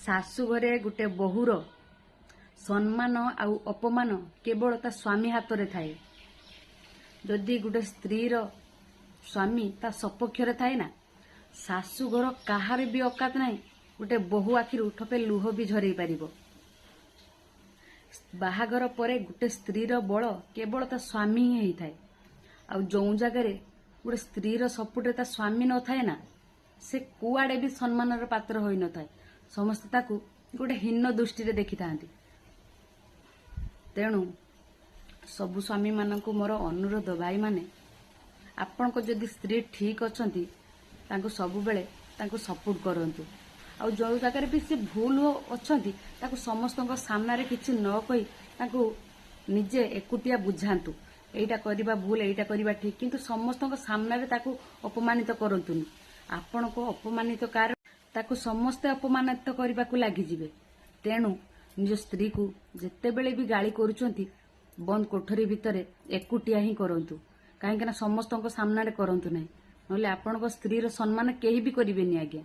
ଶାଶୁ ଘରେ ଗୋଟେ ବୋହୂର ସମ୍ମାନ ଆଉ ଅପମାନ କେବଳ ତା ସ୍ୱାମୀ ହାତରେ ଥାଏ। ଯଦି ଗୋଟେ ସ୍ତ୍ରୀର ସ୍ୱାମୀ ତା ସପକ୍ଷରେ ଥାଏ ନା, ଶାଶୁଘର କାହାର ବି ଅକାତ ନାହିଁ ଗୋଟେ ବୋହୂ ଆଖିରୁ ଠୋପେ ଲୁହ ବି ଝରେଇ ପାରିବ। ବାହାଘର ପରେ ଗୋଟେ ସ୍ତ୍ରୀର ବଳ କେବଳ ତା ସ୍ୱାମୀ ହିଁ ହେଇଥାଏ। ଆଉ ଯେଉଁ ଜାଗାରେ ଗୋଟେ ସ୍ତ୍ରୀର ସପୋର୍ଟରେ ତା ସ୍ୱାମୀ ନଥାଏ ନା, ସେ କୁଆଡ଼େ ବି ସମ୍ମାନର ପାତ୍ର ହୋଇନଥାଏ। ସମସ୍ତେ ତାକୁ ଗୋଟେ ହୀନ ଦୃଷ୍ଟିରେ ଦେଖିଥାନ୍ତି। ତେଣୁ ସବୁ ସ୍ୱାମୀମାନଙ୍କୁ ମୋର ଅନୁରୋଧ, ଭାଇମାନେ, ଆପଣଙ୍କ ଯଦି ସ୍ତ୍ରୀ ଠିକ୍ ଅଛନ୍ତି ତାଙ୍କୁ ସବୁବେଳେ ତାଙ୍କୁ ସପୋର୍ଟ କରନ୍ତୁ। ଆଉ ଯେଉଁ ଜାଗାରେ ବି ସେ ଭୁଲ ଅଛନ୍ତି ତାକୁ ସମସ୍ତଙ୍କ ସାମ୍ନାରେ କିଛି ନ କହି ତାଙ୍କୁ ନିଜେ ଏକୁଟିଆ ବୁଝାନ୍ତୁ, ଏଇଟା କରିବା ଭୁଲ, ଏଇଟା କରିବା ଠିକ୍। କିନ୍ତୁ ସମସ୍ତଙ୍କ ସାମ୍ନାରେ ତାକୁ ଅପମାନିତ କରନ୍ତୁନି। ଆପଣଙ୍କୁ ଅପମାନିତ କାରଣ ତାକୁ ସମସ୍ତେ ଅପମାନିତ କରିବାକୁ ଲାଗିଯିବେ। ତେଣୁ ନିଜ ସ୍ତ୍ରୀକୁ ଯେତେବେଳେ ବି ଗାଳି କରୁଛନ୍ତି ବନ୍ଦ କୋଠରୀ ଭିତରେ ଏକୁଟିଆ ହିଁ କରନ୍ତୁ। କାହିଁକିନା ସମସ୍ତଙ୍କ ସାମ୍ନାରେ କରନ୍ତୁ ନାହିଁ, ନହେଲେ ଆପଣଙ୍କ ସ୍ତ୍ରୀର ସମ୍ମାନ କେହି ବି କରିବେନି ଆଜ୍ଞା।